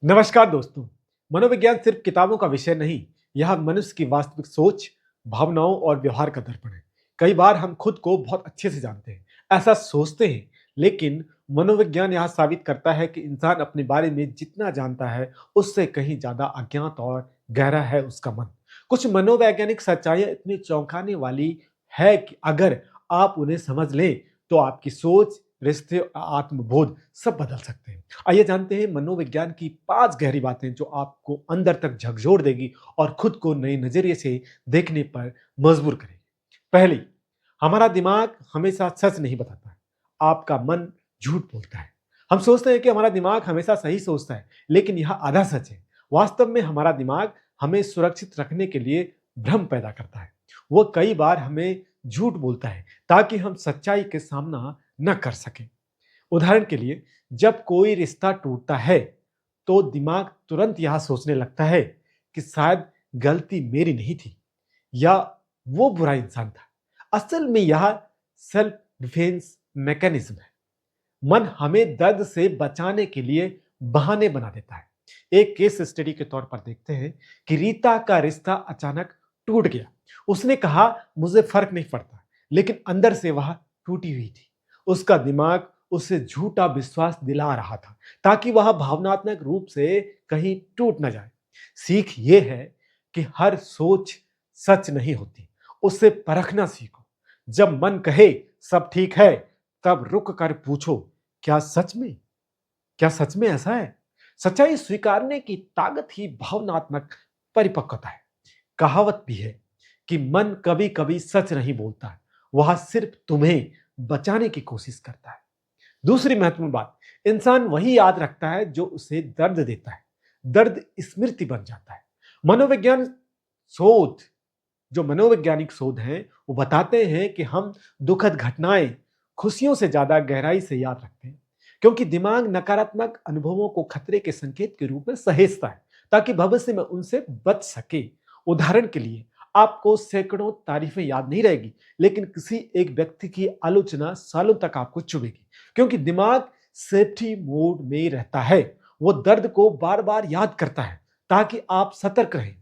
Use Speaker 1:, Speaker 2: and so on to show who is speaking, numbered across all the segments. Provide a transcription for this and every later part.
Speaker 1: नमस्कार दोस्तों। मनोविज्ञान सिर्फ किताबों का विषय नहीं, यह मनुष्य की वास्तविक सोच, भावनाओं और व्यवहार का दर्पण है। कई बार हम खुद को बहुत अच्छे से जानते हैं, ऐसा सोचते हैं, लेकिन मनोविज्ञान यह साबित करता है कि इंसान अपने बारे में जितना जानता है, उससे कहीं ज्यादा अज्ञात और गहरा है उसका मन। कुछ मनोवैज्ञानिक सच्चाइयां इतनी चौंकाने वाली है कि अगर आप उन्हें समझ लें, तो आपकी सोच, रिश्ते और आत्मबोध सब बदल सकते हैं। आइए जानते हैं मनोविज्ञान की 5 गहरी बातें जो आपको अंदर तक झकझोर देगी और खुद को नए नज़रिए से देखने पर मजबूर करेगी। पहली, हमारा दिमाग हमेशा सच नहीं बताता है, आपका मन झूठ बोलता है। हम सोचते हैं कि हमारा दिमाग हमेशा सही सोचता है, लेकिन यह आधा सच है। वास्तव में हमारा दिमाग हमें सुरक्षित रखने के लिए भ्रम पैदा करता है। वो कई बार हमें झूठ बोलता है ताकि हम सच्चाई के सामना न कर सकें। उदाहरण के लिए, जब कोई रिश्ता टूटता है तो दिमाग तुरंत यह सोचने लगता है कि शायद गलती मेरी नहीं थी या वो बुरा इंसान था। असल में यह सेल्फ डिफेंस मैकेनिज्म है। मन हमें दर्द से बचाने के लिए बहाने बना देता है। एक केस स्टडी के तौर पर देखते हैं कि रीता का रिश्ता अचानक टूट गया। उसने कहा, मुझे फर्क नहीं पड़ता, लेकिन अंदर से वह टूटी हुई थी। उसका दिमाग उसे झूठा विश्वास दिला रहा था ताकि वह भावनात्मक रूप से कहीं टूट न जाए। सीख ये है कि हर सोच सच नहीं होती, उसे परखना सीखो। जब मन कहे सब ठीक है, तब रुक कर पूछो, क्या सच में क्या सच में ऐसा है? सच्चाई स्वीकारने की ताकत ही भावनात्मक परिपक्वता है। कहावत भी है कि मन कभी कभी सच नहीं बोलता है, वह सिर्फ तुम्हें बचाने की कोशिश करता है। दूसरी महत्वपूर्ण बात, इंसान वही याद रखता है जो उसे दर्द देता है। दर्द स्मृति बन जाता है। मनोविज्ञान शोध जो मनोवैज्ञानिक शोध हैं, वो बताते हैं कि हम दुखद घटनाएं खुशियों से ज्यादा गहराई से याद रखते हैं, क्योंकि दिमाग नकारात्मक अनुभवों को खतरे के संकेत के रूप में सहेजता है ताकि भविष्य में उनसे बच सके। उदाहरण के लिए, आपको सैकड़ों तारीफें याद नहीं रहेगी, लेकिन किसी एक व्यक्ति की आलोचना सालों तक आपको चुभेगी, क्योंकि दिमाग सेफ्टी मोड में रहता है। वो दर्द को बार बार याद करता है ताकि आप सतर्क रहें।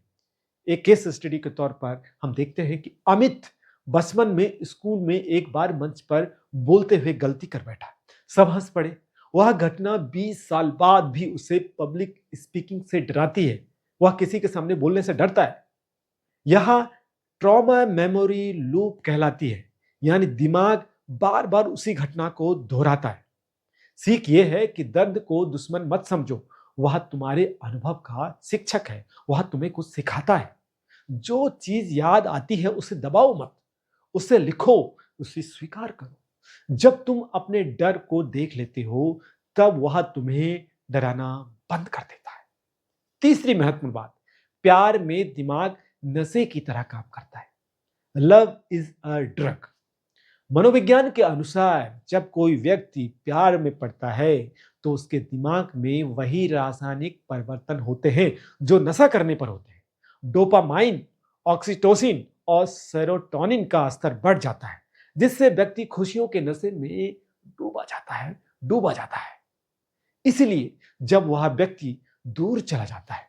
Speaker 1: एक केस स्टडी के तौर पर हम देखते हैं कि अमित बचपन में स्कूल में एक बार मंच पर बोलते हुए गलती कर बैठा। सब हंस पड़े। वह घटना 20 साल बाद भी उसे पब्लिक स्पीकिंग से डराती है। वह किसी के सामने बोलने से डरता है। यह ट्रॉमा मेमोरी लूप कहलाती है, यानी दिमाग बार बार उसी घटना को दोहराता है। सीख ये है कि दर्द को दुश्मन मत समझो, वह तुम्हारे अनुभव का शिक्षक है। वह तुम्हें कुछ सिखाता है। जो चीज याद आती है उसे दबाओ मत, उसे लिखो, उसे स्वीकार करो। जब तुम अपने डर को देख लेते हो, तब वह तुम्हें डराना बंद कर देता है। तीसरी महत्वपूर्ण बात, प्यार में दिमाग नशे की तरह काम करता है। Love is a drug. मनोविज्ञान के अनुसार जब कोई व्यक्ति प्यार में पड़ता है, तो उसके दिमाग में वही रासायनिक परिवर्तन होते हैं जो नशा करने पर होते हैं। डोपामाइन, ऑक्सीटोसिन और सेरोटोनिन का स्तर बढ़ जाता है, जिससे व्यक्ति खुशियों के नशे में डूबा जाता है। इसलिए जब वह व्यक्ति दूर चला जाता है,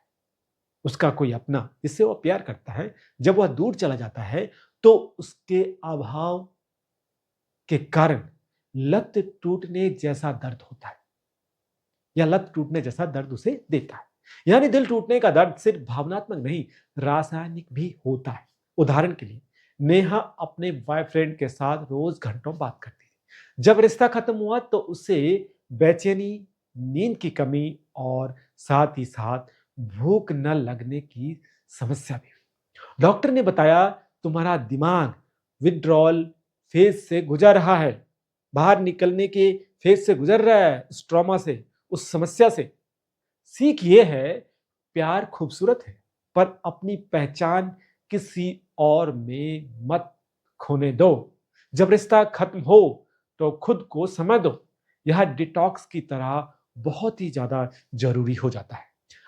Speaker 1: उसका कोई अपना जिससे वह प्यार करता है, जब वह दूर चला जाता है, तो उसके अभाव के कारण लत टूटने जैसा दर्द होता है, या लत टूटने जैसा दर्द उसे देता है। यानी दिल टूटने का दर्द सिर्फ भावनात्मक नहीं, रासायनिक भी होता है। उदाहरण के लिए, नेहा अपने बॉयफ्रेंड के साथ रोज घंटों बात करती थी। जब रिश्ता खत्म हुआ तो उसे बेचैनी, नींद की कमी और साथ ही साथ भूख न लगने की समस्या भी हुई। डॉक्टर ने बताया, तुम्हारा दिमाग विड्रॉल फेज से गुजर रहा है, बाहर निकलने के फेज से गुजर रहा है, उस ट्रॉमा से, उस समस्या से। सीख ये है, प्यार खूबसूरत है, पर अपनी पहचान किसी और में मत खोने दो। जब रिश्ता खत्म हो तो खुद को समय दो। यह डिटॉक्स की तरह बहुत ही ज्यादा जरूरी हो जाता है।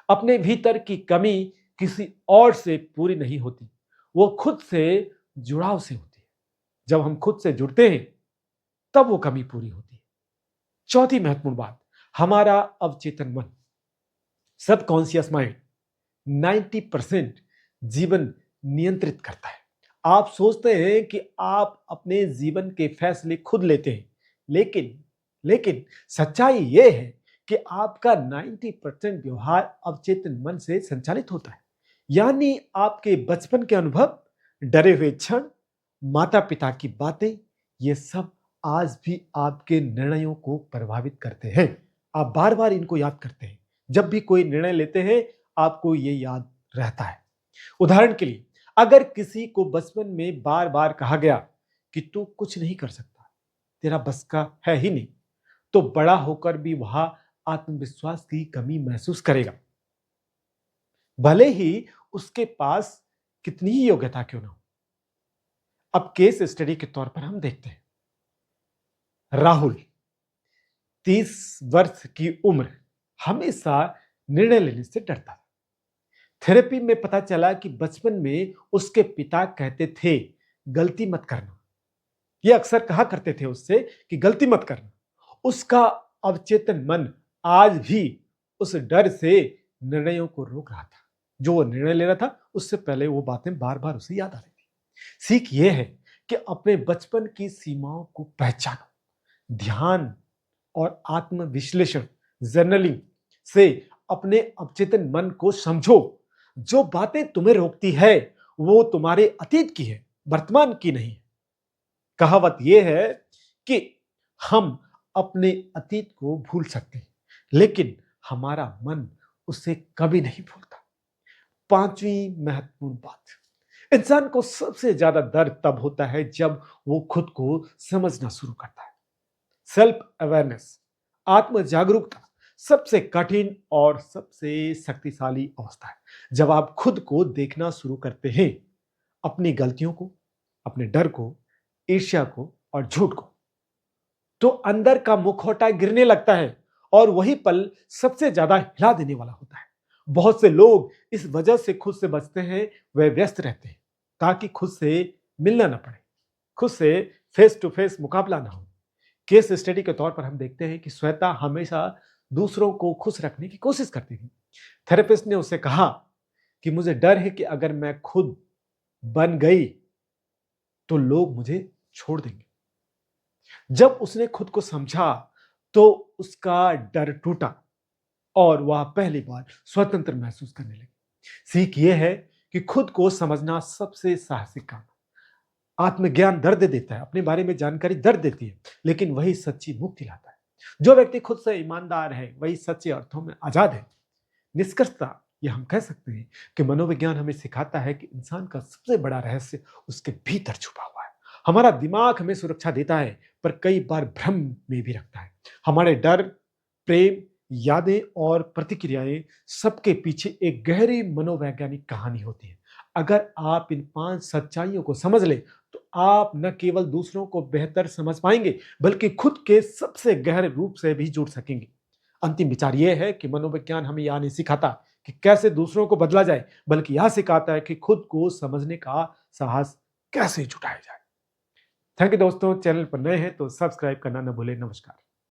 Speaker 1: अपने भीतर की कमी किसी और से पूरी नहीं होती, वो खुद से जुड़ाव से होती है। जब हम खुद से जुड़ते हैं, तब वो कमी पूरी होती है। चौथी महत्वपूर्ण बात, हमारा अवचेतन मन। सबकॉन्शियस माइंड 90% जीवन नियंत्रित करता है। आप सोचते हैं कि आप अपने जीवन के फैसले खुद लेते हैं, लेकिन लेकिन सच्चाई यह है कि आपका 90% व्यवहार अवचेतन मन से संचालित होता है। यानी आपके बचपन के अनुभव, डरे हुए क्षण, माता पिता की बातें, ये सब आज भी आपके निर्णयों को प्रभावित करते हैं। आप बार बार इनको याद करते हैं। जब भी कोई निर्णय लेते हैं, आपको ये याद रहता है। उदाहरण के लिए, अगर किसी को बचपन में बार बार कहा गया कि तू कुछ नहीं कर सकता, तेरा बस का है ही नहीं, तो बड़ा होकर भी वह आत्मविश्वास की कमी महसूस करेगा, भले ही उसके पास कितनी ही योग्यता क्यों ना हो। अब केस स्टडी के तौर पर हम देखते हैं। राहुल 30 वर्ष की उम्र, हमेशा निर्णय लेने से डरता था। थेरेपी में पता चला कि बचपन में उसके पिता कहते थे, गलती मत करना। ये अक्सर कहा करते थे उससे कि गलती मत करना। उसका अवचेतन मन आज भी उस डर से निर्णयों को रोक रहा था। जो वो निर्णय ले रहा था, उससे पहले वो बातें बार बार उसे याद आ रही थी। सीख ये है कि अपने बचपन की सीमाओं को पहचानो। ध्यान और आत्म विश्लेषण, जर्नलिंग से अपने अवचेतन मन को समझो। जो बातें तुम्हें रोकती है, वो तुम्हारे अतीत की है, वर्तमान की नहीं है। कहावत यह है कि हम अपने अतीत को भूल सकते हैं, लेकिन हमारा मन उसे कभी नहीं भूलता। पांचवी महत्वपूर्ण बात, इंसान को सबसे ज्यादा डर तब होता है जब वो खुद को समझना शुरू करता है। सेल्फ अवेयरनेस, आत्म जागरूकता सबसे कठिन और सबसे शक्तिशाली अवस्था है। जब आप खुद को देखना शुरू करते हैं, अपनी गलतियों को, अपने डर को, ईर्ष्या को और झूठ को, तो अंदर का मुखौटा गिरने लगता है और वही पल सबसे ज्यादा हिला देने वाला होता है। बहुत से लोग इस वजह से खुद से बचते हैं, वे व्यस्त रहते हैं ताकि खुद से मिलना ना पड़े, खुद से फेस टू फेस मुकाबला ना हो। केस स्टडी के तौर पर हम देखते हैं कि श्वेता हमेशा दूसरों को खुश रखने की कोशिश करती थी। थेरेपिस्ट ने उसे कहा कि मुझे डर है कि अगर मैं खुद बन गई तो लोग मुझे छोड़ देंगे। जब उसने खुद को समझा तो उसका डर टूटा और वह पहली बार स्वतंत्र महसूस करने लगी। सीख यह है कि खुद को समझना सबसे साहसिक काम है। आत्मज्ञान दर्द देता है, अपने बारे में जानकारी दर्द देती है, लेकिन वही सच्ची मुक्ति लाता है। जो व्यक्ति खुद से ईमानदार है, वही सच्चे अर्थों में आजाद है। निष्कर्षतः यह हम कह सकते हैं कि मनोविज्ञान हमें सिखाता है कि इंसान का सबसे बड़ा रहस्य उसके भीतर छुपा हुआ है। हमारा दिमाग हमें सुरक्षा देता है, पर कई बार भ्रम में भी रखता है। हमारे डर, प्रेम, यादें और प्रतिक्रियाएं, सबके पीछे एक गहरी मनोवैज्ञानिक कहानी होती है। अगर आप इन 5 सच्चाइयों को समझ लें, तो आप न केवल दूसरों को बेहतर समझ पाएंगे, बल्कि खुद के सबसे गहरे रूप से भी जुड़ सकेंगे। अंतिम विचार यह है कि मनोविज्ञान हमें यह नहीं सिखाता कि कैसे दूसरों को बदला जाए, बल्कि यह सिखाता है कि खुद को समझने का साहस कैसे जुटाया जाए। थैंक यू दोस्तों, चैनल पर नए हैं तो सब्सक्राइब करना न भूलें। नमस्कार।